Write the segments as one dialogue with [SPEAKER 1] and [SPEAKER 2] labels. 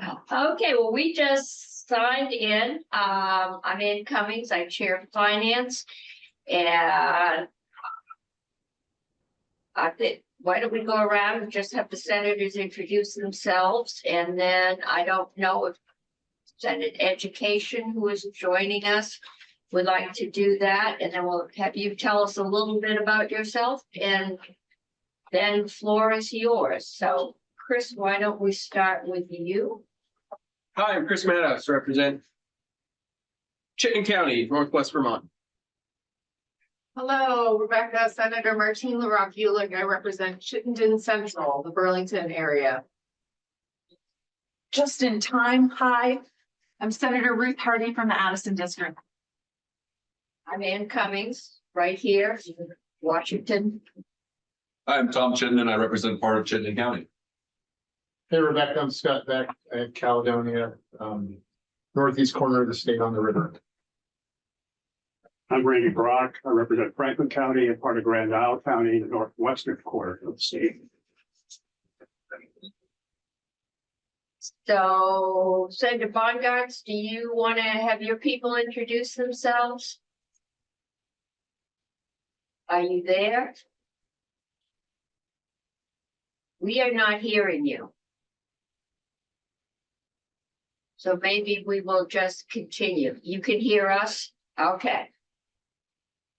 [SPEAKER 1] Okay, well, we just signed in. I'm Ann Cummings, I chair finance. And I think, why don't we go around and just have the senators introduce themselves? And then I don't know if Senate Education, who is joining us, would like to do that. And then we'll have you tell us a little bit about yourself, and then the floor is yours. So Chris, why don't we start with you?
[SPEAKER 2] Hi, I'm Chris Maddox, represent Chittenden County, Northwest Vermont.
[SPEAKER 3] Hello, Rebecca, Senator Martine LaRoque-Ulick. I represent Chittenden Central, the Burlington area. Just in time, hi. I'm Senator Ruth Hardy from the Addison District.
[SPEAKER 1] I'm Ann Cummings, right here, Washington.
[SPEAKER 4] I'm Tom Chittenden. I represent part of Chittenden County.
[SPEAKER 5] Hey, Rebecca, I'm Scott Beck at Caledonia, northeast corner of the state on the river.
[SPEAKER 6] I'm Randy Brock. I represent Franklin County and part of Grand Isle County, the northwestern quarter of the state.
[SPEAKER 1] So, Senator Bongartz, do you want to have your people introduce themselves? Are you there? We are not hearing you. So maybe we will just continue. You can hear us? Okay.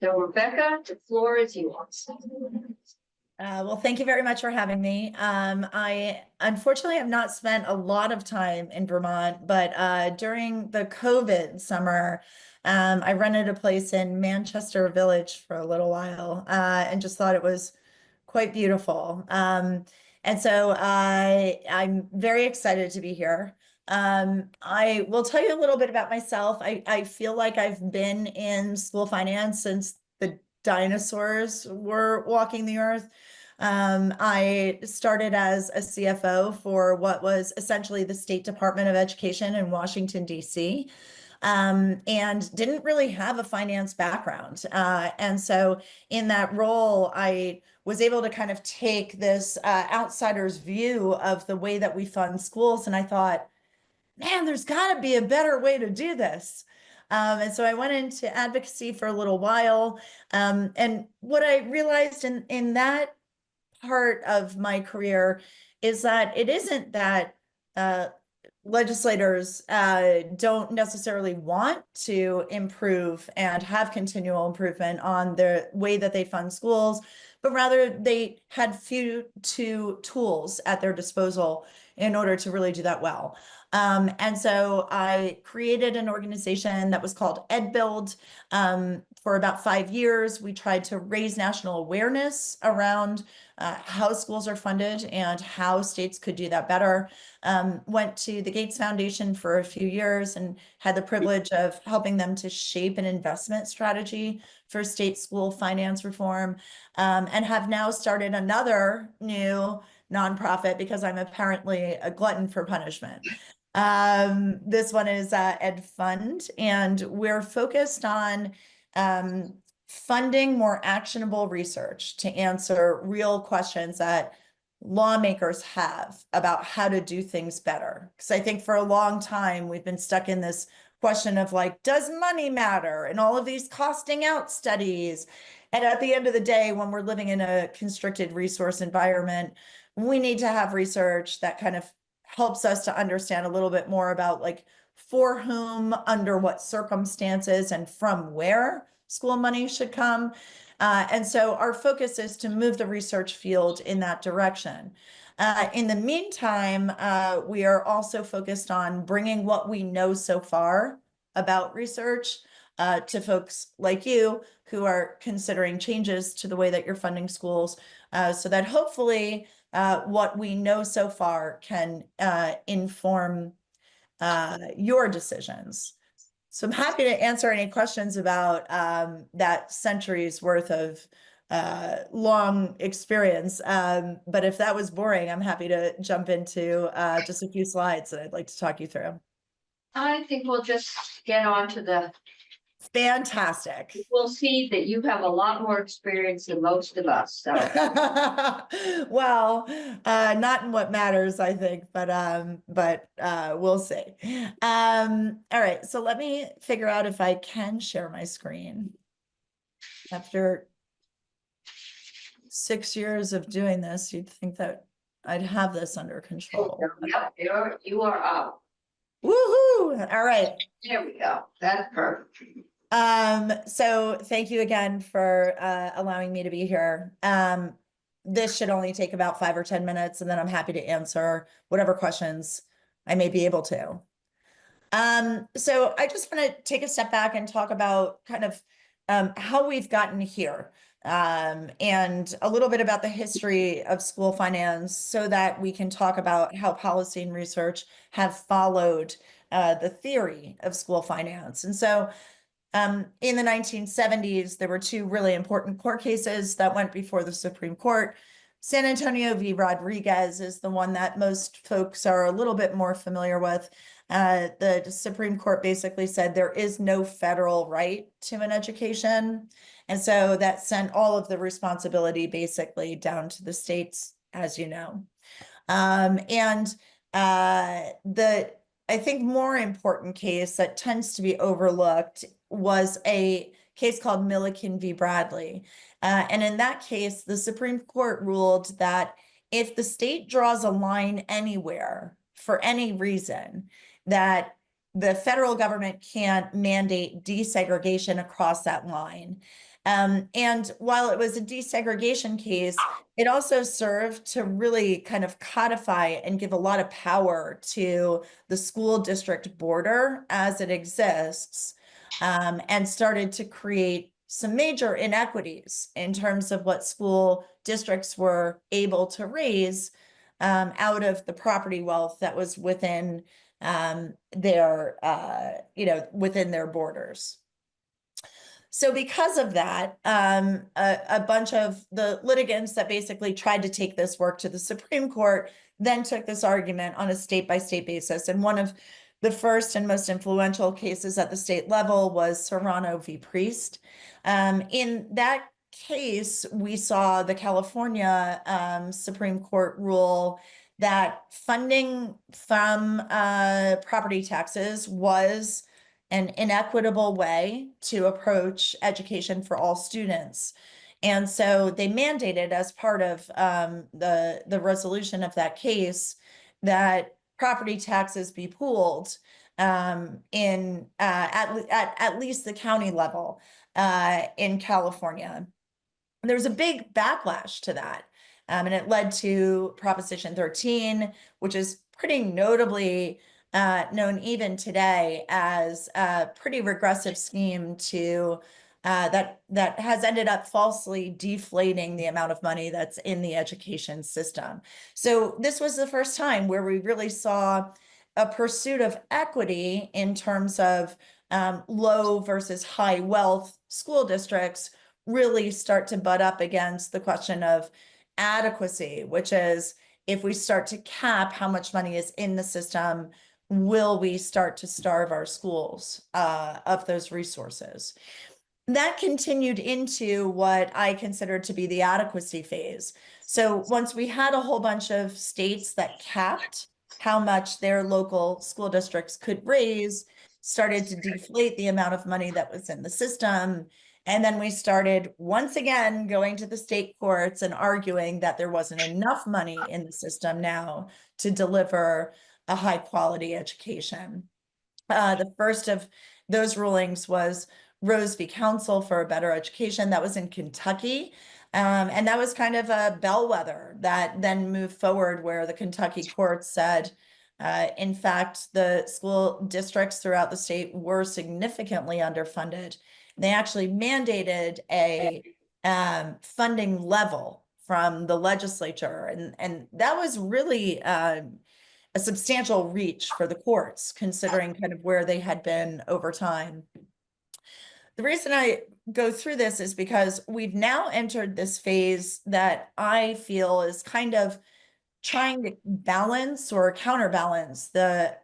[SPEAKER 1] So Rebecca, the floor is yours.
[SPEAKER 7] Well, thank you very much for having me. I unfortunately have not spent a lot of time in Vermont, but during the COVID summer, I rented a place in Manchester Village for a little while and just thought it was quite beautiful. And so I'm very excited to be here. I will tell you a little bit about myself. I feel like I've been in school finance since the dinosaurs were walking the earth. I started as a CFO for what was essentially the State Department of Education in Washington, D.C., and didn't really have a finance background. And so in that role, I was able to kind of take this outsider's view of the way that we fund schools. And I thought, man, there's got to be a better way to do this. And so I went into advocacy for a little while. And what I realized in that part of my career is that it isn't that legislators don't necessarily want to improve and have continual improvement on the way that they fund schools, but rather they had few tools at their disposal in order to really do that well. And so I created an organization that was called EdBuild. For about 5 years, we tried to raise national awareness around how schools are funded and how states could do that better. Went to the Gates Foundation for a few years and had the privilege of helping them to shape an investment strategy for state school finance reform, and have now started another new nonprofit because I'm apparently a glutton for punishment. This one is Ed Fund, and we're focused on funding more actionable research to answer real questions that lawmakers have about how to do things better. Because I think for a long time, we've been stuck in this question of like, does money matter? And all of these costing out studies. And at the end of the day, when we're living in a constricted resource environment, we need to have research that kind of helps us to understand a little bit more about like for whom, under what circumstances, and from where school money should come. And so our focus is to move the research field in that direction. In the meantime, we are also focused on bringing what we know so far about research to folks like you who are considering changes to the way that you're funding schools, so that hopefully what we know so far can inform your decisions. So I'm happy to answer any questions about that century's worth of long experience. But if that was boring, I'm happy to jump into just a few slides that I'd like to talk you through.
[SPEAKER 1] I think we'll just get on to the
[SPEAKER 7] Fantastic.
[SPEAKER 1] We'll see that you have a lot more experience than most of us, so.
[SPEAKER 7] Well, not in what matters, I think, but we'll see. All right, so let me figure out if I can share my screen. After 6 years of doing this, you'd think that I'd have this under control.
[SPEAKER 1] Yep, you are up.
[SPEAKER 7] Woohoo! All right.
[SPEAKER 1] There we go. That's perfect.
[SPEAKER 7] So thank you again for allowing me to be here. This should only take about 5 or 10 minutes, and then I'm happy to answer whatever questions I may be able to. So I just want to take a step back and talk about kind of how we've gotten here, and a little bit about the history of school finance so that we can talk about how policy and research have followed the theory of school finance. And so in the 1970s, there were 2 really important court cases that went before the Supreme Court. San Antonio v. Rodriguez is the one that most folks are a little bit more familiar with. The Supreme Court basically said there is no federal right to an education. And so that sent all of the responsibility basically down to the states, as you know. I think more important case that tends to be overlooked was a case called Milliken v. Bradley. And in that case, the Supreme Court ruled that if the state draws a line anywhere for any reason, that the federal government can't mandate desegregation across that line. And while it was a desegregation case, it also served to really kind of codify and give a lot of power to the school district border as it exists, and started to create some major inequities in terms of what school districts were able to raise out of the property wealth that was within within their borders. So because of that, a bunch of the litigants that basically tried to take this work to the Supreme Court then took this argument on a state-by-state basis. And one of the first and most influential cases at the state level was Serrano v. Priest. In that case, we saw the California Supreme Court rule that funding from property taxes was an inequitable way to approach education for all students. And so they mandated, as part of the resolution of that case, that property taxes be pooled in at least the county level in California. There was a big backlash to that. And it led to Proposition 13, which is pretty notably known even today as a pretty regressive scheme to that has ended up falsely deflating the amount of money that's in the education system. So this was the first time where we really saw a pursuit of equity in terms of low versus high wealth school districts really start to butt up against the question of adequacy, which is, if we start to cap how much money is in the system, will we start to starve our schools of those resources? That continued into what I consider to be the adequacy phase. So once we had a whole bunch of states that capped how much their local school districts could raise, started to deflate the amount of money that was in the system. And then we started once again going to the state courts and arguing that there wasn't enough money in the system now to deliver a high quality education. The first of those rulings was Rose v. Council for a Better Education. That was in Kentucky. And that was kind of a bellwether that then moved forward, where the Kentucky courts said, in fact, the school districts throughout the state were significantly underfunded. They actually mandated a funding level from the legislature. And that was really a substantial reach for the courts, considering kind of where they had been over time. The reason I go through this is because we've now entered this phase that I feel is kind of trying to balance or counterbalance the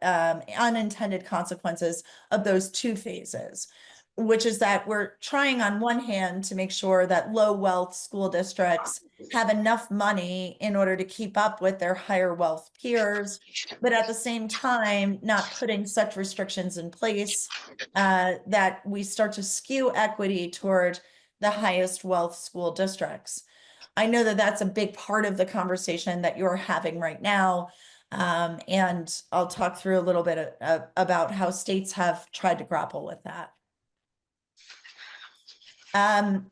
[SPEAKER 7] unintended consequences of those 2 phases. which is that we're trying on one hand to make sure that low wealth school districts have enough money in order to keep up with their higher wealth peers, but at the same time, not putting such restrictions in place that we start to skew equity toward the highest wealth school districts. I know that that's a big part of the conversation that you're having right now. And I'll talk through a little bit about how states have tried to grapple with that.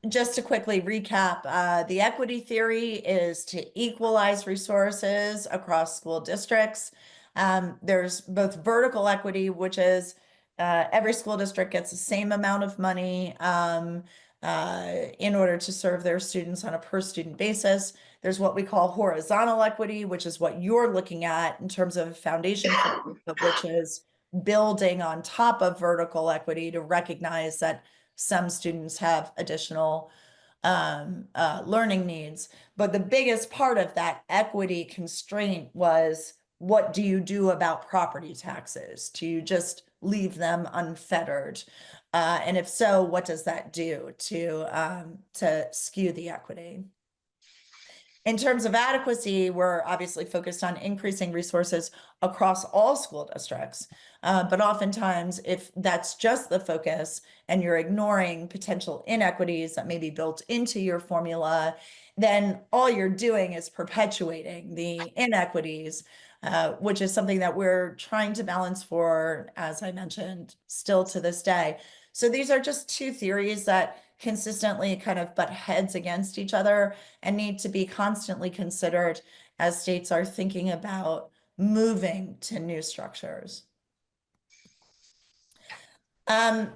[SPEAKER 7] Just to quickly recap, the equity theory is to equalize resources across school districts. There's both vertical equity, which is every school district gets the same amount of money in order to serve their students on a per student basis. There's what we call horizontal equity, which is what you're looking at in terms of foundation, which is building on top of vertical equity to recognize that some students have additional learning needs. But the biggest part of that equity constraint was, what do you do about property taxes? Do you just leave them unfettered? And if so, what does that do to skew the equity? In terms of adequacy, we're obviously focused on increasing resources across all school districts. But oftentimes, if that's just the focus and you're ignoring potential inequities that may be built into your formula, then all you're doing is perpetuating the inequities, which is something that we're trying to balance for, as I mentioned, still to this day. So these are just two theories that consistently kind of butt heads against each other and need to be constantly considered as states are thinking about moving to new structures. The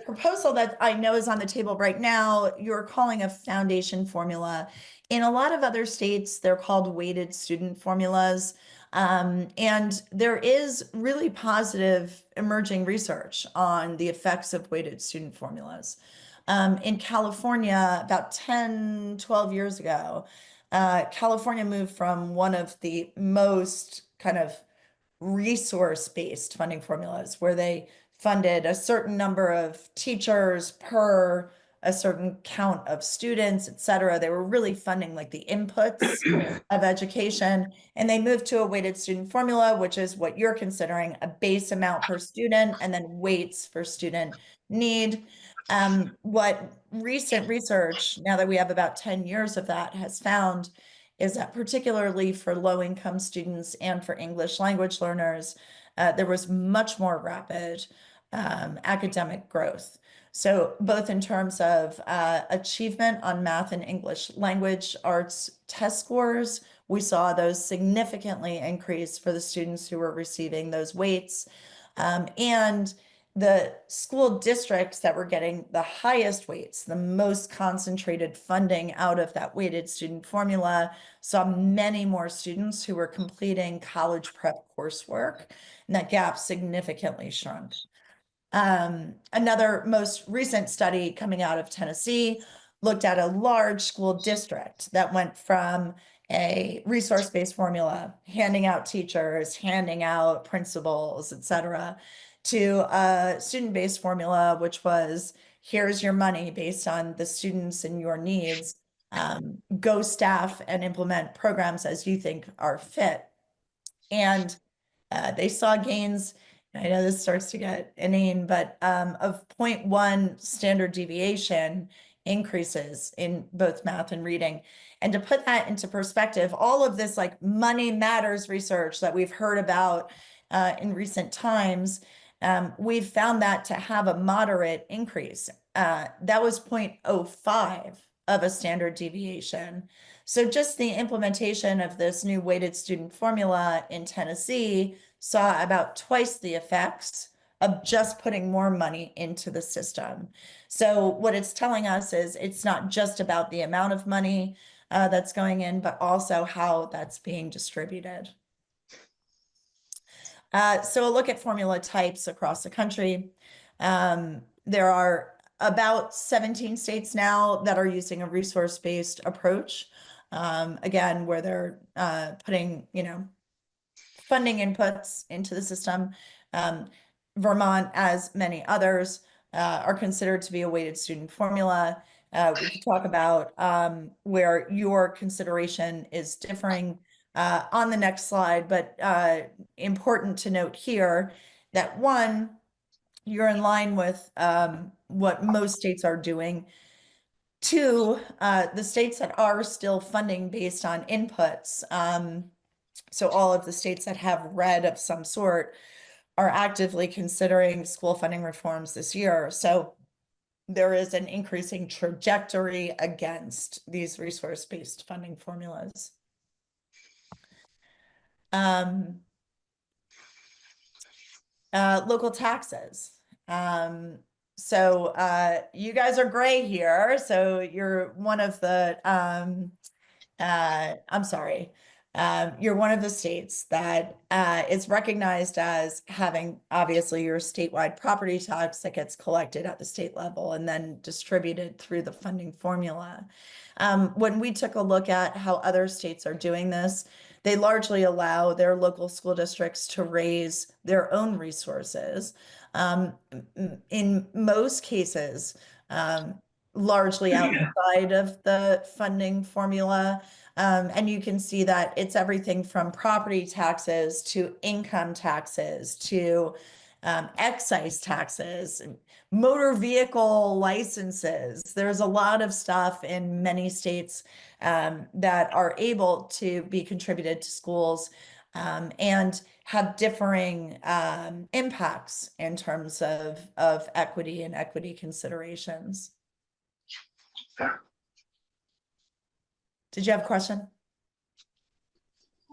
[SPEAKER 7] proposal that I know is on the table right now, you're calling a foundation formula. In a lot of other states, they're called weighted student formulas. And there is really positive emerging research on the effects of weighted student formulas. In California, about 10, 12 years ago, California moved from one of the most kind of resource-based funding formulas where they funded a certain number of teachers per a certain count of students, et cetera. They were really funding like the inputs of education. And they moved to a weighted student formula, which is what you're considering, a base amount per student and then weights for student need. What recent research, now that we have about 10 years of that, has found is that particularly for low-income students and for English language learners, there was much more rapid academic growth. So both in terms of achievement on math and English language arts test scores, we saw those significantly increase for the students who were receiving those weights. And the school districts that were getting the highest weights, the most concentrated funding out of that weighted student formula, saw many more students who were completing college prep coursework, and that gap significantly shrunk. Another most recent study coming out of Tennessee looked at a large school district that went from a resource-based formula, handing out teachers, handing out principals, et cetera, to a student-based formula, which was, here's your money based on the students and your needs. Go staff and implement programs as you think are fit. And they saw gains, I know this starts to get inane, but of 0.1 standard deviation increases in both math and reading. And to put that into perspective, all of this like money matters research that we've heard about in recent times, we've found that to have a moderate increase. That was 0.05 of a standard deviation. So just the implementation of this new weighted student formula in Tennessee saw about twice the effects of just putting more money into the system. So what it's telling us is it's not just about the amount of money that's going in, but also how that's being distributed. So a look at formula types across the country. There are about 17 states now that are using a resource-based approach. Again, where they're putting, funding inputs into the system. Vermont, as many others, are considered to be a weighted student formula. We could talk about where your consideration is differing on the next slide, but important to note here that one, you're in line with what most states are doing. Two, the states that are still funding based on inputs, so all of the states that have red of some sort are actively considering school funding reforms this year. So there is an increasing trajectory against these resource-based funding formulas. Local taxes. So you guys are gray here. So you're one of the, I'm sorry. You're one of the states that is recognized as having obviously your statewide property tax that gets collected at the state level and then distributed through the funding formula. When we took a look at how other states are doing this, they largely allow their local school districts to raise their own resources. In most cases, largely outside of the funding formula. And you can see that it's everything from property taxes to income taxes to excise taxes, motor vehicle licenses. There's a lot of stuff in many states that are able to be contributed to schools and have differing impacts in terms of equity and equity considerations. Did you have a question?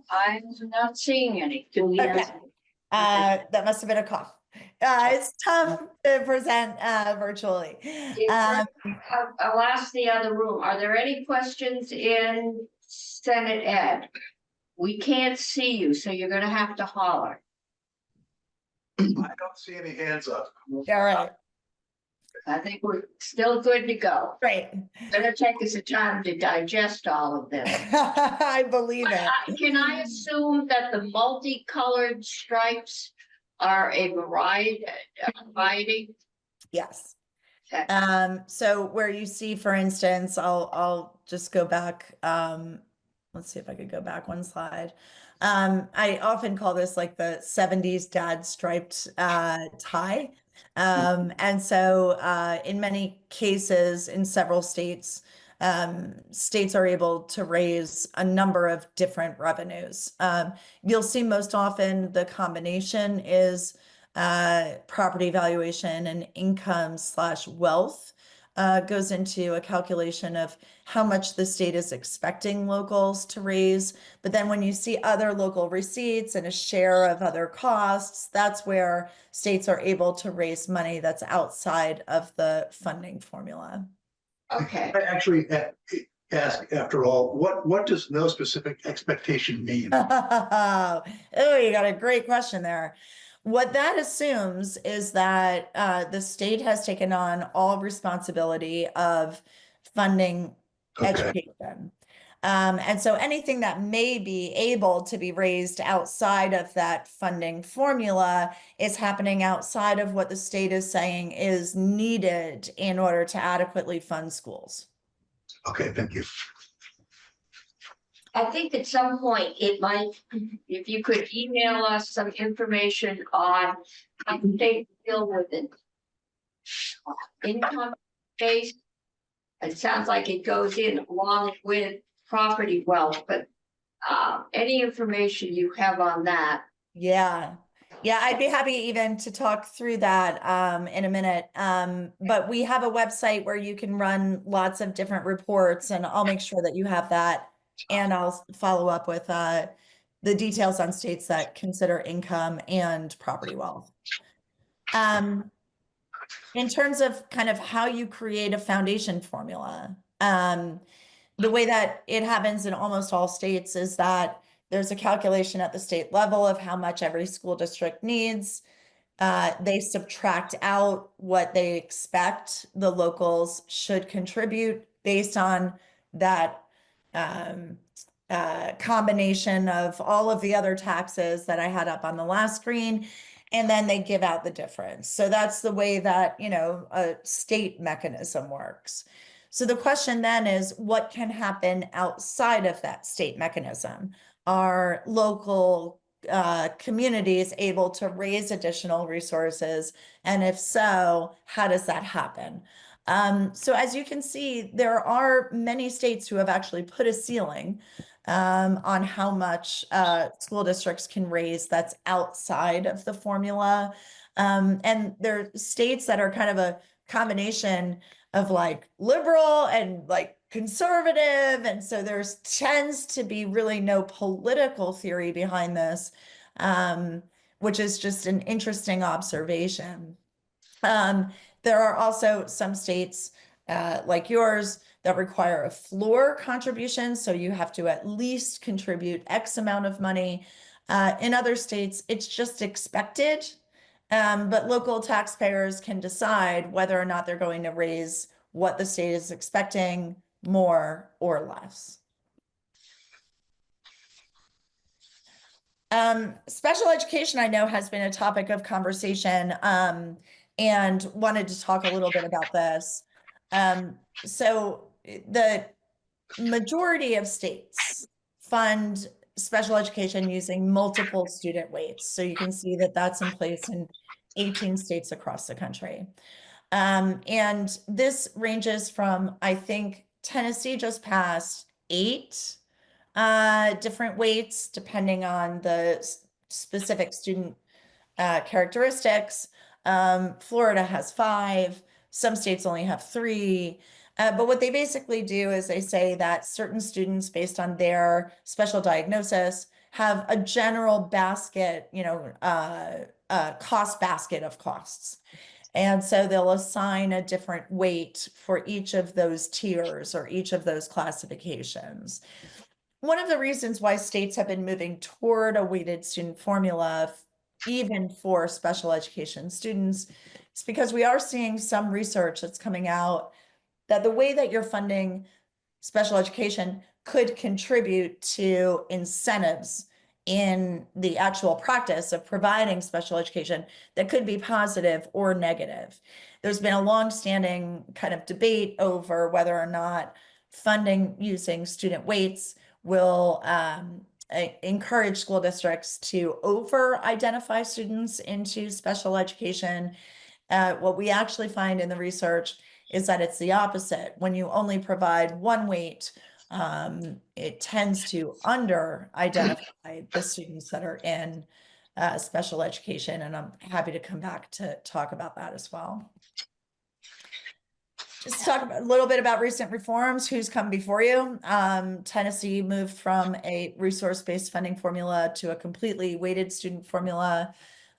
[SPEAKER 1] I'm not seeing any. Do we
[SPEAKER 7] Okay.
[SPEAKER 1] have?
[SPEAKER 7] That must have been a cough. It's tough to present virtually.
[SPEAKER 1] I'll ask the other room. Are there any questions in Senate Ed? We can't see you, so you're gonna have to holler.
[SPEAKER 8] I don't see any hands up.
[SPEAKER 7] All right,
[SPEAKER 1] I think we're still good to go.
[SPEAKER 7] great.
[SPEAKER 1] Gonna take us a time to digest all of this.
[SPEAKER 7] I believe it.
[SPEAKER 1] Can I assume that the multicolored stripes are a variety?
[SPEAKER 7] Yes.
[SPEAKER 1] Okay.
[SPEAKER 7] So where you see, for instance, I'll just go back. Let's see if I could go back one slide. I often call this like the 70s dad striped tie. And so in many cases in several states, states are able to raise a number of different revenues. You'll see most often the combination is property valuation and income/wealth goes into a calculation of how much the state is expecting locals to raise. But then when you see other local receipts and a share of other costs, that's where states are able to raise money that's outside of the funding formula.
[SPEAKER 1] Okay.
[SPEAKER 8] I actually ask, after all, what does no specific expectation mean?
[SPEAKER 7] Oh, you got a great question there. What that assumes is that the state has taken on all responsibility of funding
[SPEAKER 8] Okay.
[SPEAKER 7] education. And so anything that may be able to be raised outside of that funding formula is happening outside of what the state is saying is needed in order to adequately fund schools.
[SPEAKER 8] Okay, thank you.
[SPEAKER 1] I think at some point it might, if you could email us some information on how they deal with it. Income based. It sounds like it goes in along with property wealth, but any information you have on that.
[SPEAKER 7] Yeah. Yeah, I'd be happy even to talk through that in a minute. But we have a website where you can run lots of different reports, and I'll make sure that you have that. And I'll follow up with the details on states that consider income and property wealth. In terms of kind of how you create a foundation formula, the way that it happens in almost all states is that there's a calculation at the state level of how much every school district needs. They subtract out what they expect the locals should contribute based on that combination of all of the other taxes that I had up on the last screen. and then they give out the difference. So that's the way that, a state mechanism works. So the question then is, what can happen outside of that state mechanism? Are local communities able to raise additional resources? And if so, how does that happen? So as you can see, there are many states who have actually put a ceiling on how much school districts can raise that's outside of the formula. And there are states that are kind of a combination of like liberal and like conservative. And so there's tends to be really no political theory behind this, which is just an interesting observation. There are also some states like yours that require a floor contribution. So you have to at least contribute X amount of money. In other states, it's just expected. But local taxpayers can decide whether or not they're going to raise what the state is expecting, more or less. Special education, I know, has been a topic of conversation, and wanted to talk a little bit about this. So the majority of states fund special education using multiple student weights. So you can see that that's in place in 18 states across the country. And this ranges from, I think, Tennessee just passed 8 different weights, depending on the specific student characteristics. Florida has 5. Some states only have 3. But what they basically do is they say that certain students, based on their special diagnosis, have a general basket, cost basket of costs. And so they'll assign a different weight for each of those tiers or each of those classifications. One of the reasons why states have been moving toward a weighted student formula, even for special education students, is because we are seeing some research that's coming out that the way that you're funding special education could contribute to incentives in the actual practice of providing special education that could be positive or negative. There's been a long-standing kind of debate over whether or not funding using student weights will encourage school districts to over-identify students into special education. What we actually find in the research is that it's the opposite. When you only provide one weight, it tends to under-identify the students that are in special education, and I'm happy to come back to talk about that as well. Just talk a little bit about recent reforms, who's come before you. Tennessee moved from a resource-based funding formula to a completely weighted student formula,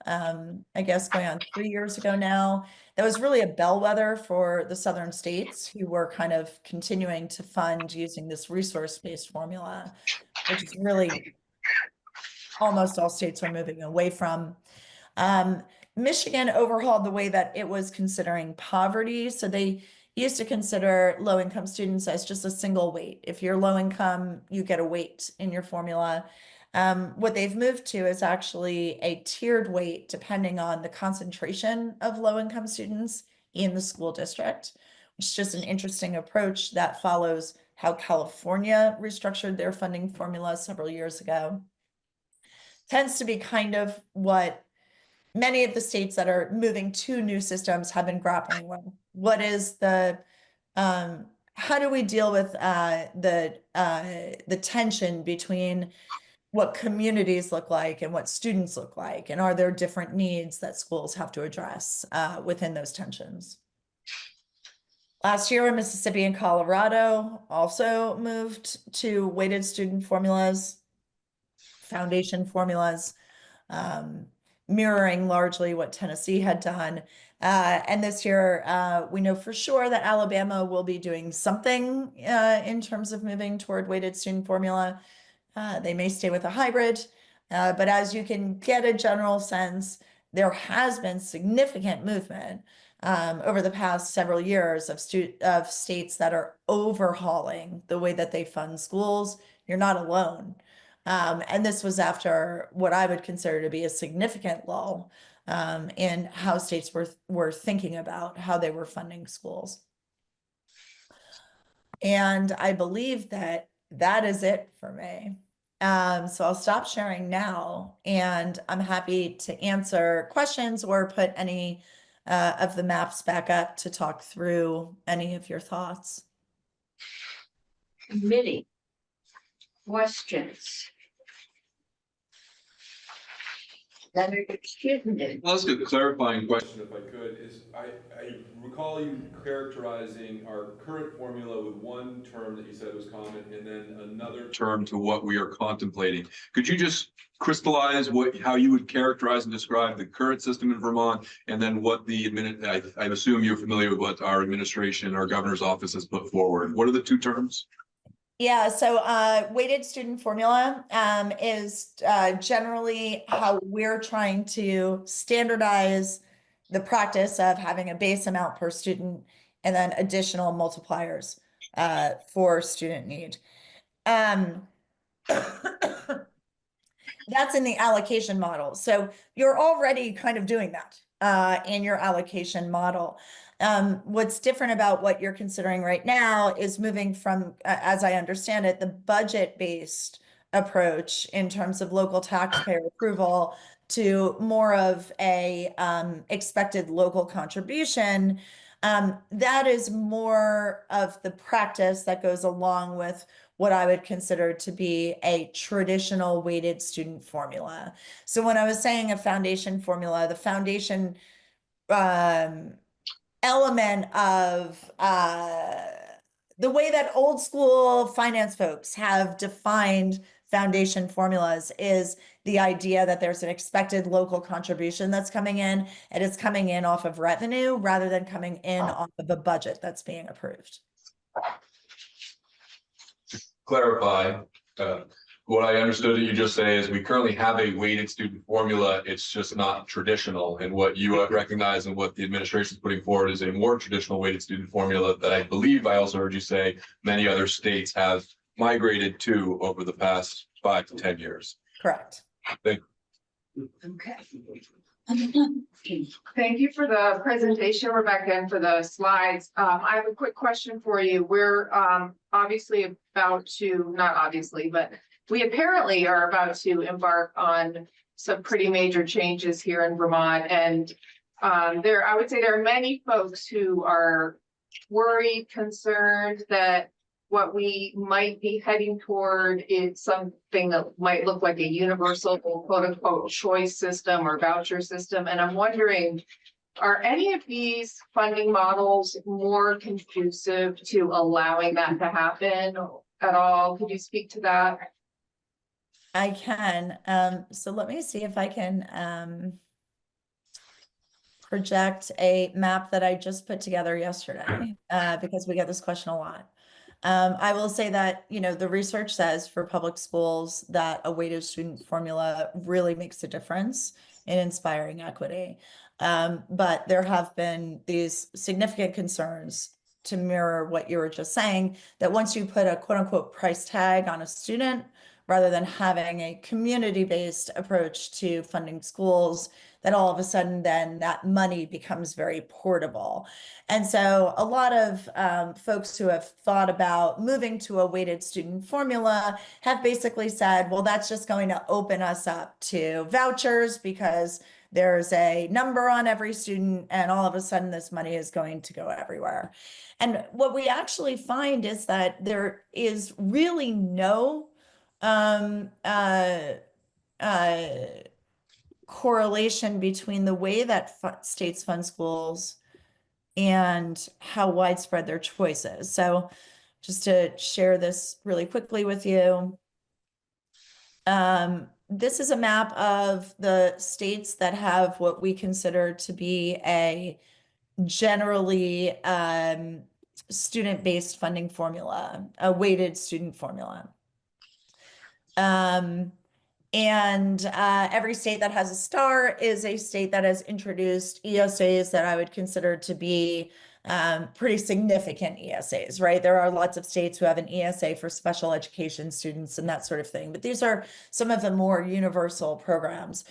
[SPEAKER 7] I guess going on 3 years ago now. That was really a bellwether for the southern states who were kind of continuing to fund using this resource-based formula, which is really almost all states are moving away from. Michigan overhauled the way that it was considering poverty. So they used to consider low-income students as just a single weight. If you're low income, you get a weight in your formula. What they've moved to is actually a tiered weight depending on the concentration of low-income students in the school district, which is just an interesting approach that follows how California restructured their funding formula several years ago. Tends to be kind of what many of the states that are moving to new systems have been grappling with. What is the how do we deal with the tension between what communities look like and what students look like, and are there different needs that schools have to address within those tensions? Last year, Mississippi and Colorado also moved to weighted student formulas, foundation formulas, mirroring largely what Tennessee had done. And this year, we know for sure that Alabama will be doing something in terms of moving toward weighted student formula. They may stay with a hybrid, but as you can get a general sense, there has been significant movement over the past several years of states that are overhauling the way that they fund schools. You're not alone. And this was after what I would consider to be a significant lull in how states were thinking about how they were funding schools. And I believe that that is it for me. So I'll stop sharing now, and I'm happy to answer questions or put any of the maps back up to talk through any of your thoughts.
[SPEAKER 1] Committee. Questions? Leonard, Chittenden.
[SPEAKER 4] I'll ask a clarifying question if I could, is I recall you characterizing our current formula with one term that you said was common and then another term to what we are contemplating. Could you just crystallize how you would characterize and describe the current system in Vermont and then what I assume you're familiar with what our administration, our governor's office has put forward. What are the two terms?
[SPEAKER 7] Yeah, so weighted student formula is generally how we're trying to standardize the practice of having a base amount per student and then additional multipliers for student need. That's in the allocation model. So you're already kind of doing that in your allocation model. What's different about what you're considering right now is moving from, as I understand it, the budget-based approach in terms of local taxpayer approval to more of a expected local contribution. That is more of the practice that goes along with what I would consider to be a traditional weighted student formula. So when I was saying a foundation formula, the foundation element of the way that old school finance folks have defined foundation formulas is the idea that there's an expected local contribution that's coming in, and it's coming in off of revenue rather than coming in off of a budget that's being approved.
[SPEAKER 4] Clarify, what I understood that you just say is we currently have a weighted student formula. It's just not traditional. And what you recognize and what the administration is putting forward is a more traditional weighted student formula that I believe I also heard you say many other states have migrated to over the past 5 to 10 years.
[SPEAKER 7] Correct.
[SPEAKER 1] Okay.
[SPEAKER 3] Thank you for the presentation, Rebecca, and for the slides. I have a quick question for you. We're obviously about to, not obviously, but we apparently are about to embark on some pretty major changes here in Vermont. And I would say there are many folks who are worried, concerned that what we might be heading toward is something that might look like a universal quote unquote choice system or voucher system. And I'm wondering, are any of these funding models more conducive to allowing that to happen at all? Could you speak to that?
[SPEAKER 7] I can. So let me see if I can project a map that I just put together yesterday because we get this question a lot. I will say that, the research says for public schools that a weighted student formula really makes a difference in inspiring equity. But there have been these significant concerns to mirror what you were just saying, that once you put a quote unquote price tag on a student, rather than having a community-based approach to funding schools, that all of a sudden then that money becomes very portable. And so a lot of folks who have thought about moving to a weighted student formula have basically said, well, that's just going to open us up to vouchers because there's a number on every student and all of a sudden this money is going to go everywhere. And what we actually find is that there is really no correlation between the way that states fund schools and how widespread their choice is. So just to share this really quickly with you, this is a map of the states that have what we consider to be a generally student-based funding formula, a weighted student formula. And every state that has a star is a state that has introduced ESAs that I would consider to be pretty significant ESAs, right? There are lots of states who have an ESA for special education students and that sort of thing, but these are some of the more universal programs.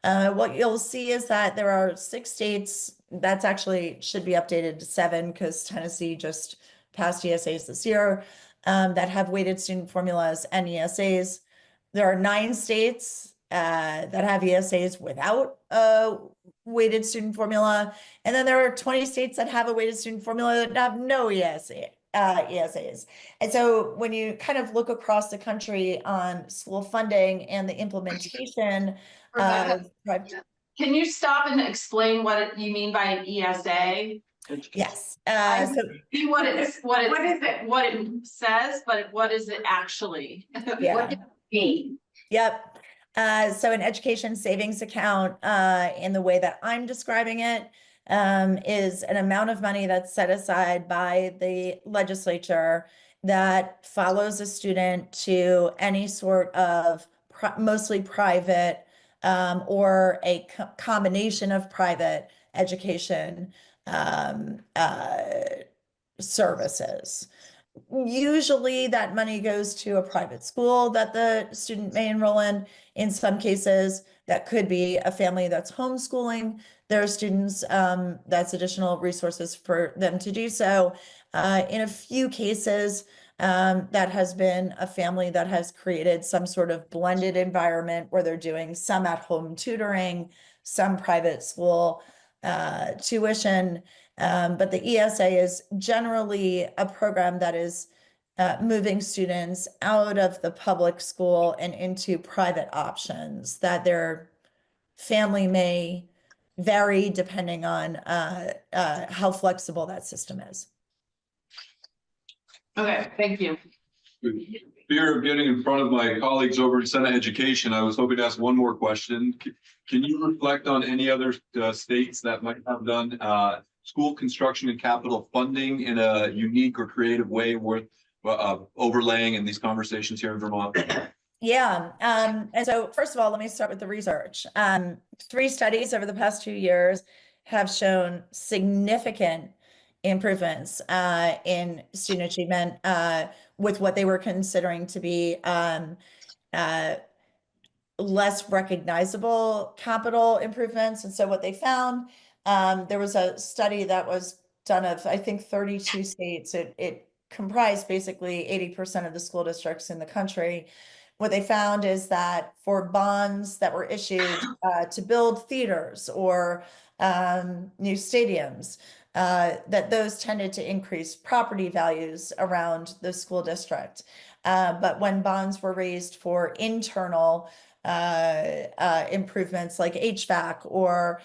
[SPEAKER 7] What you'll see is that there are 6 states, that's actually should be updated to 7 because Tennessee just passed ESAs this year, that have weighted student formulas and ESAs. There are 9 states that have ESAs without a weighted student formula. And then there are 20 states that have a weighted student formula that have no ESAs. And so when you kind of look across the country on school funding and the implementation
[SPEAKER 9] Rebecca,
[SPEAKER 7] of,
[SPEAKER 9] can you stop and explain you mean by an ESA?
[SPEAKER 7] yes,
[SPEAKER 9] I
[SPEAKER 7] so
[SPEAKER 9] see what it says, but what is it actually?
[SPEAKER 7] yeah.
[SPEAKER 1] What does it mean?
[SPEAKER 7] Yep. So an education savings account, in the way that I'm describing it, is an amount of money that's set aside by the legislature that follows a student to any sort of mostly private, or a combination of private education, services. Usually that money goes to a private school that the student may enroll in. In some cases, that could be a family that's homeschooling their students. That's additional resources for them to do so. In a few cases, that has been a family that has created some sort of blended environment where they're doing some at-home tutoring, some private school tuition. But the ESA is generally a program that is moving students out of the public school and into private options that their family may vary depending on how flexible that system is.
[SPEAKER 9] Okay, thank you.
[SPEAKER 4] Fear of getting in front of my colleagues over in Senate Education, I was hoping to ask one more question. Can you reflect on any other states that might have done school construction and capital funding in a unique or creative way worth overlaying in these conversations here in Vermont?
[SPEAKER 7] Yeah, and so first of all, let me start with the research. 3 studies over the past 2 years have shown significant improvements in student achievement with what they were considering to be less recognizable capital improvements. And so what they found, there was a study that was done of, I think, 32 states. It comprised basically 80% of the school districts in the country. What they found is that for bonds that were issued to build theaters or new stadiums, that those tended to increase property values around the school district. But when bonds were raised for internal improvements like HVAC or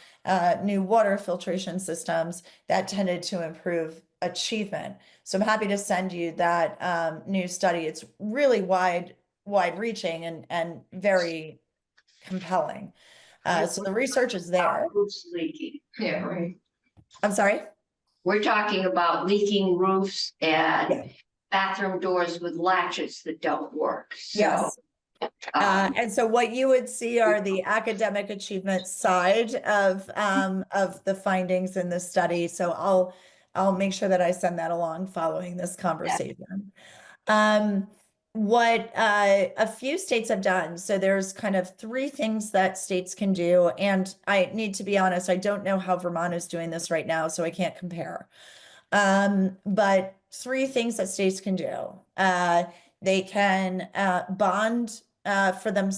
[SPEAKER 7] new water filtration systems, that tended to improve achievement. So I'm happy to send you that new study. It's really wide reaching and very compelling. So the research is there.
[SPEAKER 1] Roofs leaking.
[SPEAKER 3] Yeah, right.
[SPEAKER 7] I'm sorry?
[SPEAKER 1] We're talking about leaking roofs
[SPEAKER 7] Yeah.
[SPEAKER 1] and bathroom doors with latches that don't work. So,
[SPEAKER 7] Yes. And so what you would see are the academic achievement side of the findings in the study. So I'll make sure that I send that along following this conversation. What a few states have done. So there's kind of 3 things that states can do. And I need to be honest, I don't know how Vermont is doing this right now, so I can't compare. But 3 things that states can do. They can bond for them,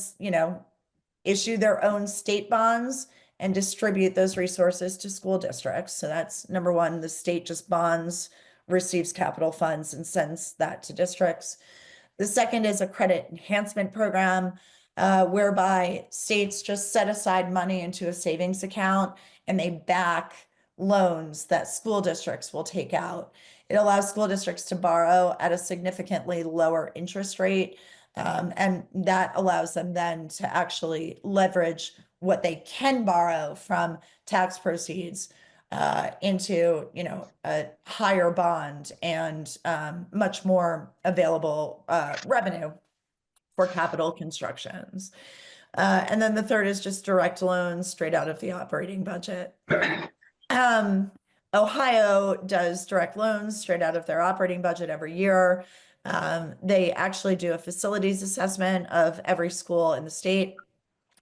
[SPEAKER 7] issue their own state bonds and distribute those resources to school districts. So that's number 1, the state just bonds, receives capital funds and sends that to districts. The second is a credit enhancement program, whereby states just set aside money into a savings account and they back loans that school districts will take out. It allows school districts to borrow at a significantly lower interest rate. And that allows them then to actually leverage what they can borrow from tax proceeds into, a higher bond and much more available revenue for capital constructions. And then the third is just direct loans straight out of the operating budget. Ohio does direct loans straight out of their operating budget every year. They actually do a facilities assessment of every school in the state,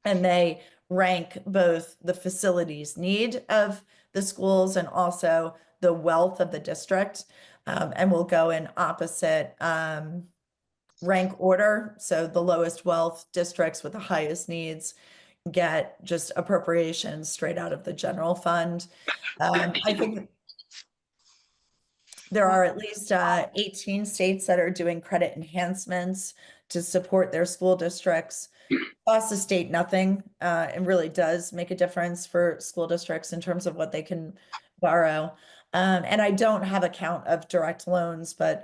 [SPEAKER 7] and they rank both the facilities need of the schools and also the wealth of the district. And we'll go in opposite rank order. So the lowest wealth districts with the highest needs get just appropriations straight out of the general fund. I think there are at least 18 states that are doing credit enhancements to support their school districts. Costs the state nothing, and really does make a difference for school districts in terms of what they can borrow. And I don't have a count of direct loans, but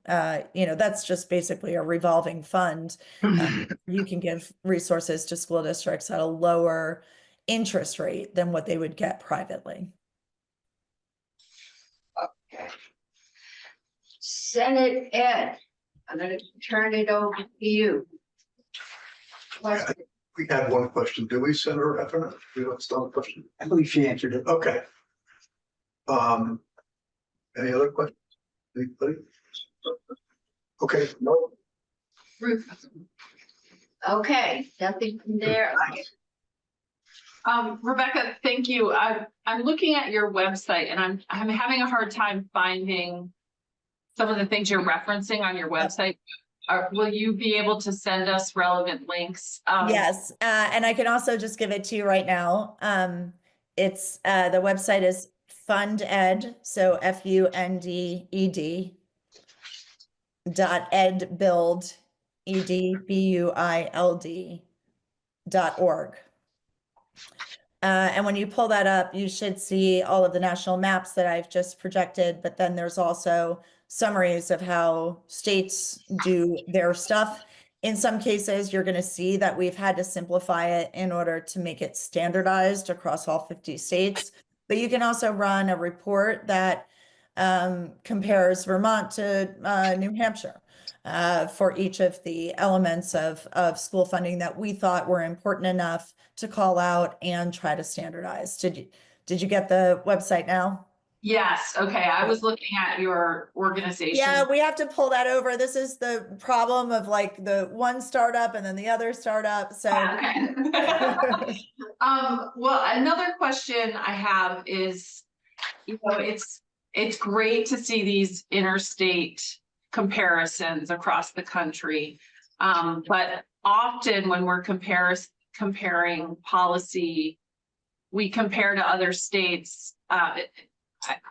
[SPEAKER 7] that's just basically a revolving fund. You can give resources to school districts at a lower interest rate than what they would get privately.
[SPEAKER 1] Okay. Senate Ed, I'm gonna turn it over to you. Question.
[SPEAKER 8] We had one question. Do we send her a referendum? We don't start a question.
[SPEAKER 6] I believe she answered it.
[SPEAKER 8] Okay. Any other questions? Anybody? Okay, no.
[SPEAKER 1] Ruth. Okay, nothing from there.
[SPEAKER 9] Rebecca, thank you. I'm looking at your website and I'm having a hard time finding some of the things you're referencing on your website. Will you be able to send us relevant links?
[SPEAKER 7] Yes, and I can also just give it to you right now. It's the website is funded, so FUNDED .edbuild EDBUILD.org. And when you pull that up, you should see all of the national maps that I've just projected, but then there's also summaries of how states do their stuff. In some cases, you're going to see that we've had to simplify it in order to make it standardized across all 50 states. But you can also run a report that compares Vermont to New Hampshire for each of the elements of school funding that we thought were important enough to call out and try to standardize. Did you get the website now?
[SPEAKER 9] Yes. Okay. I was looking at your organization.
[SPEAKER 7] Yeah, we have to pull that over. This is the problem of like the one startup and then the other startup. So,
[SPEAKER 9] Okay. Well, another question I have is, it's great to see these interstate comparisons across the country. But often when we're comparing policy, we compare to other states.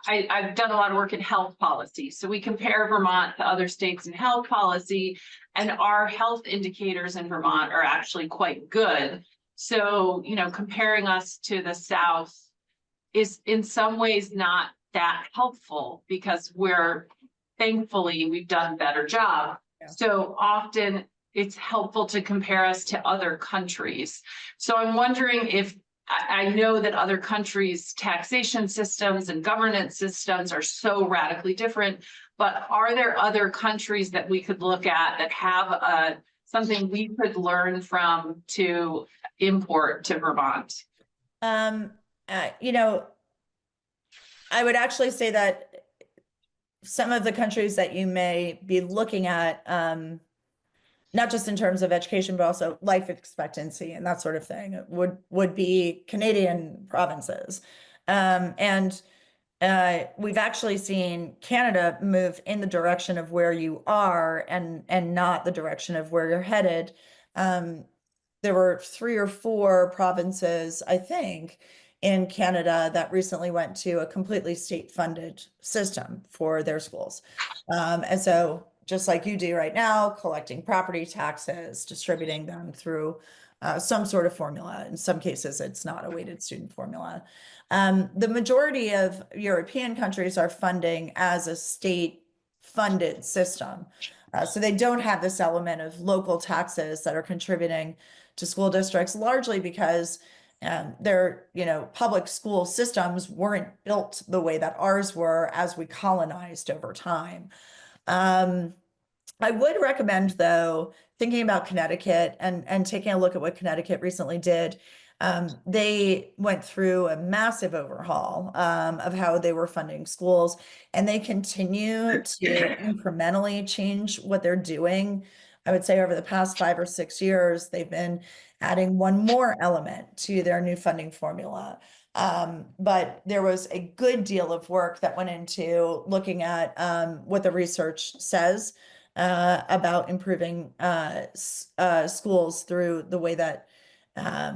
[SPEAKER 9] I've done a lot of work in health policy. So we compare Vermont to other states in health policy, and our health indicators in Vermont are actually quite good. So, comparing us to the South is in some ways not that helpful because thankfully we've done a better job.
[SPEAKER 7] Yeah.
[SPEAKER 9] So often it's helpful to compare us to other countries. So I'm wondering if I know that other countries' taxation systems and governance systems are so radically different, but are there other countries that we could look at that have something we could learn from to import to Vermont?
[SPEAKER 7] I would actually say that some of the countries that you may be looking at, not just in terms of education, but also life expectancy and that sort of thing, would be Canadian provinces. And we've actually seen Canada move in the direction of where you are and not the direction of where you're headed. There were 3 or 4 provinces, I think, in Canada that recently went to a completely state-funded system for their schools. And so just like you do right now, collecting property taxes, distributing them through some sort of formula. In some cases, it's not a weighted student formula. The majority of European countries are funding as a state-funded system. So they don't have this element of local taxes that are contributing to school districts, largely because their public school systems weren't built the way that ours were as we colonized over time. I would recommend, though, thinking about Connecticut and taking a look at what Connecticut recently did. They went through a massive overhaul of how they were funding schools, and they continue to incrementally change what they're doing. I would say over the past 5 or 6 years, they've been adding one more element to their new funding formula. But there was a good deal of work that went into looking at what the research says about improving schools through the way that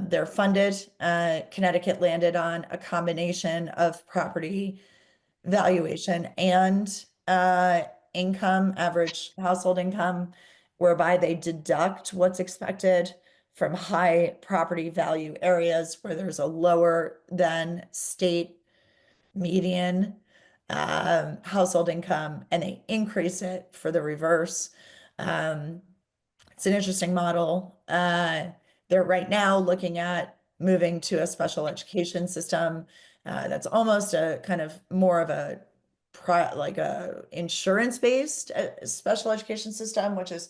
[SPEAKER 7] they're funded. Connecticut landed on a combination of property valuation and income, average household income, whereby they deduct what's expected from high property value areas where there's a lower than state median household income, and they increase it for the reverse. It's an interesting model. They're right now looking at moving to a special education system that's almost a kind of more of a like a insurance-based special education system, which is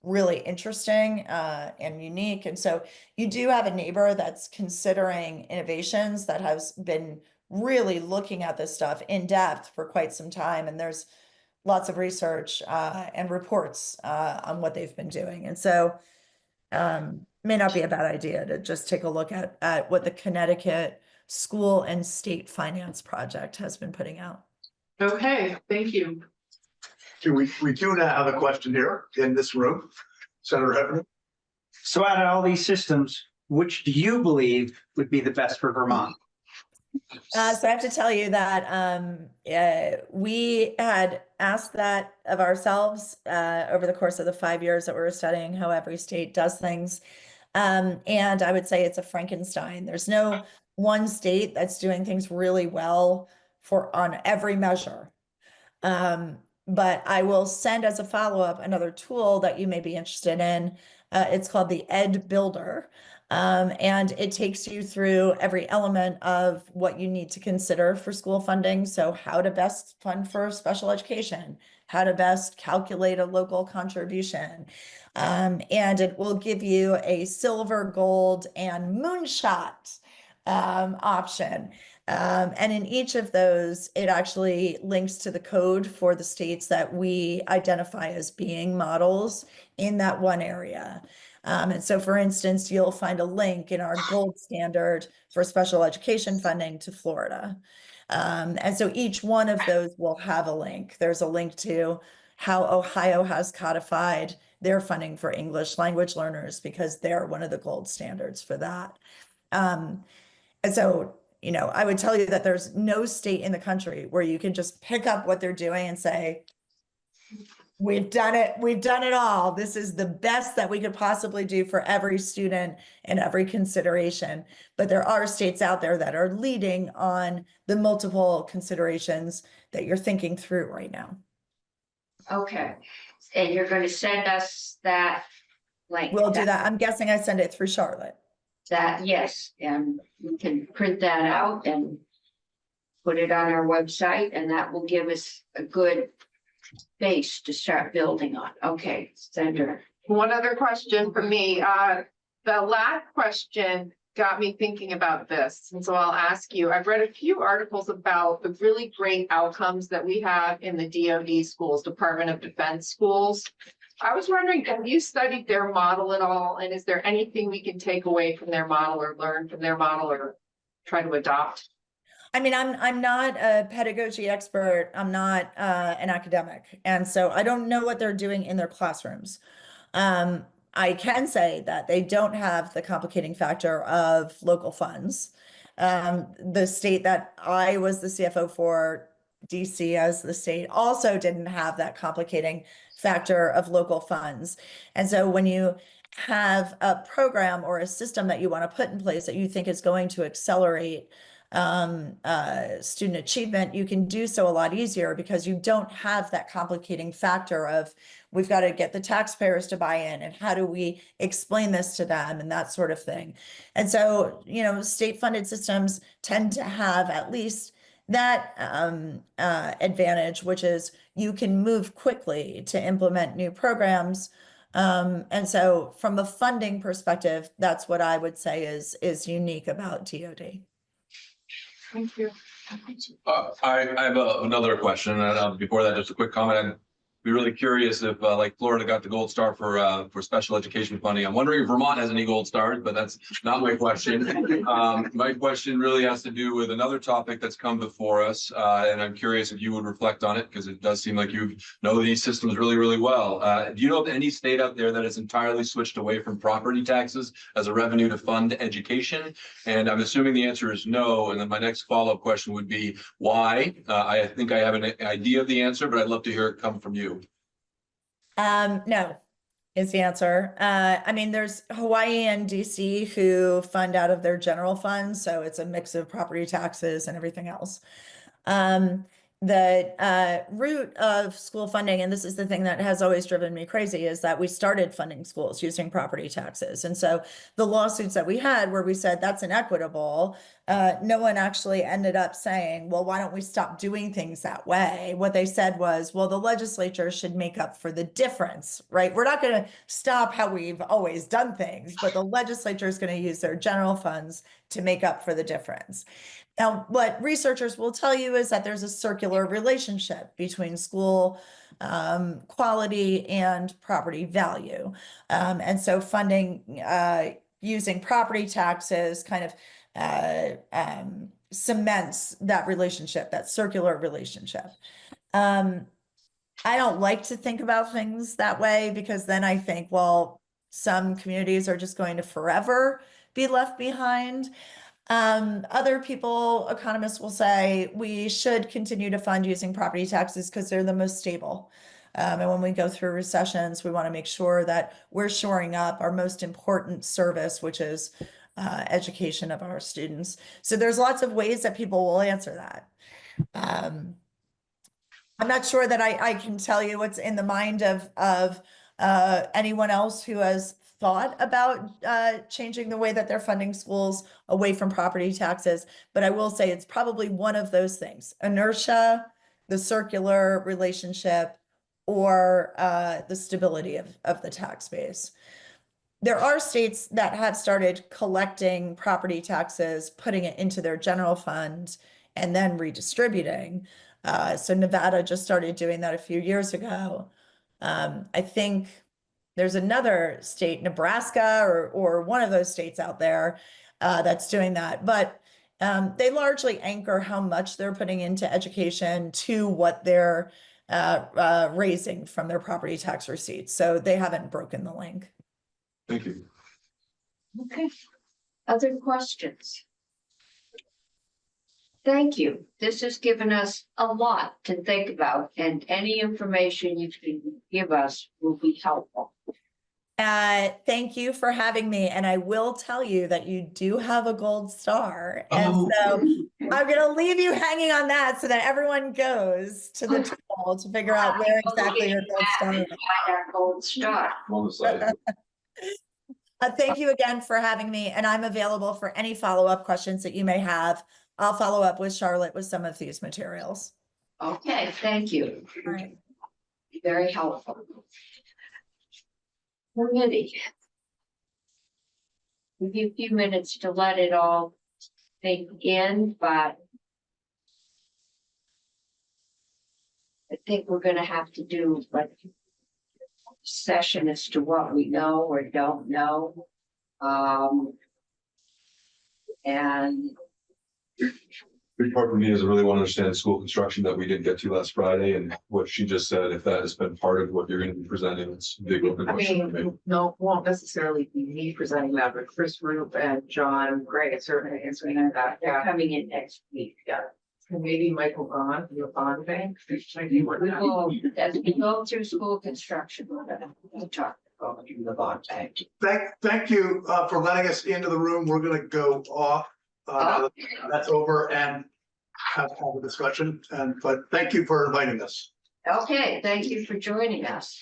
[SPEAKER 7] really interesting and unique. And so you do have a neighbor that's considering innovations that has been really looking at this stuff in depth for quite some time. And there's lots of research and reports on what they've been doing. And so may not be a bad idea to just take a look at what the Connecticut School and State Finance Project has been putting out.
[SPEAKER 3] Okay, thank you.
[SPEAKER 8] We do now have a question here in this room. Senator Heffernan.
[SPEAKER 10] So out of all these systems, which do you believe would be the best for Vermont?
[SPEAKER 7] So I have to tell you that we had asked that of ourselves over the course of the 5 years that we were studying how every state does things. And I would say it's a Frankenstein. There's no one state that's doing things really well on every measure. But I will send as a follow-up another tool that you may be interested in. It's called the Ed Builder. And it takes you through every element of what you need to consider for school funding. So how to best fund for special education, how to best calculate a local contribution. And it will give you a silver, gold, and moonshot option. And in each of those, it actually links to the code for the states that we identify as being models in that one area. And so, for instance, you'll find a link in our gold standard for special education funding to Florida. And so each one of those will have a link. There's a link to how Ohio has codified their funding for English language learners because they're one of the gold standards for that. And so, you know, I would tell you that there's no state in the country where you can just pick up what they're doing and say, we've done it. We've done it all. This is the best that we could possibly do for every student and every consideration. But there are states out there that are leading on the multiple considerations that you're thinking through right now.
[SPEAKER 1] Okay, and you're going to send us that link?
[SPEAKER 7] We'll do that. I'm guessing I send it through Charlotte.
[SPEAKER 1] That, yes, and we can print that out and put it on our website, and that will give us a good base to start building on. Okay, Senator.
[SPEAKER 3] One other question for me. The last question got me thinking about this, and so I'll ask you. I've read a few articles about the really great outcomes that we have in the DoD schools, Department of Defense schools. I was wondering, have you studied their model at all? And is there anything we can take away from their model or learn from their model or try to adopt?
[SPEAKER 7] I mean, I'm not a pedagogy expert. I'm not an academic. And so I don't know what they're doing in their classrooms. I can say that they don't have the complicating factor of local funds. The state that I was the CFO for, DC as the state, also didn't have that complicating factor of local funds. And so when you have a program or a system that you want to put in place that you think is going to accelerate student achievement, you can do so a lot easier because you don't have that complicating factor of we've got to get the taxpayers to buy in and how do we explain this to them and that sort of thing. And so, you know, state funded systems tend to have at least that advantage, which is you can move quickly to implement new programs. And so from a funding perspective, that's what I would say is unique about DoD.
[SPEAKER 3] Thank you.
[SPEAKER 4] I have another question, and before that, just a quick comment. be really curious if, like Florida got the gold star for special education funding. I'm wondering if Vermont has any gold stars, but that's not my question. My question really has to do with another topic that's come before us, and I'm curious if you would reflect on it, because it does seem like you know these systems really, really well. Do you know of any state out there that has entirely switched away from property taxes as a revenue to fund education? And I'm assuming the answer is no. And then my next follow-up question would be why? I think I have an idea of the answer, but I'd love to hear it come from you.
[SPEAKER 7] No, is the answer. I mean, there's Hawaii and DC who fund out of their general fund, so it's a mix of property taxes and everything else. The root of school funding, and this is the thing that has always driven me crazy, is that we started funding schools using property taxes. And so the lawsuits that we had where we said that's inequitable, no one actually ended up saying, well, why don't we stop doing things that way? What they said was, well, the legislature should make up for the difference, right? We're not going to stop how we've always done things, but the legislature is going to use their general funds to make up for the difference. Now, what researchers will tell you is that there's a circular relationship between school quality and property value. And so funding using property taxes kind of cements that relationship, that circular relationship. I don't like to think about things that way, because then I think, well, some communities are just going to forever be left behind. Other people, economists will say we should continue to fund using property taxes because they're the most stable. And when we go through recessions, we want to make sure that we're shoring up our most important service, which is education of our students. So there's lots of ways that people will answer that. I'm not sure that I can tell you what's in the mind of anyone else who has thought about changing the way that they're funding schools away from property taxes, but I will say it's probably one of those things: inertia, the circular relationship, or the stability of the tax base. There are states that have started collecting property taxes, putting it into their general fund, and then redistributing. So Nevada just started doing that a few years ago. I think there's another state, Nebraska, or one of those states out there that's doing that. But they largely anchor how much they're putting into education to what they're raising from their property tax receipts. So they haven't broken the link.
[SPEAKER 4] Thank you.
[SPEAKER 1] Okay. Other questions? Thank you. This has given us a lot to think about, and any information you can give us will be helpful.
[SPEAKER 7] Thank you for having me. And I will tell you that you do have a gold star. And so I'm going to leave you hanging on that so that everyone goes to the tool to figure out where exactly your gold star is.
[SPEAKER 1] Our gold star.
[SPEAKER 7] Thank you again for having me. And I'm available for any follow-up questions that you may have. I'll follow up with Charlotte with some of these materials.
[SPEAKER 1] Okay, thank you.
[SPEAKER 7] All right.
[SPEAKER 1] Very helpful. Alrighty. Give you a few minutes to let it all sink in, but I think we're gonna have to do like a session as to what we know or don't know. And
[SPEAKER 4] Big part for me is I really want to understand school construction that we didn't get to last Friday, and what she just said, if that has been part of what you're going to be presenting, it's a big open
[SPEAKER 3] I
[SPEAKER 4] question for me.
[SPEAKER 3] mean, no, won't necessarily be me presenting that, but Chris Roop and John Gray are certainly answering that.
[SPEAKER 1] they're
[SPEAKER 3] Yeah,
[SPEAKER 1] coming in next week.
[SPEAKER 3] and maybe Michael Gahn, your bond bank.
[SPEAKER 1] We will, as we go through school construction, we're gonna talk about the bond bank.
[SPEAKER 8] Thank you for letting us into the room. We're gonna go off. Now that that's over and have a discussion. But thank you for inviting us.
[SPEAKER 1] Okay, thank you for joining us.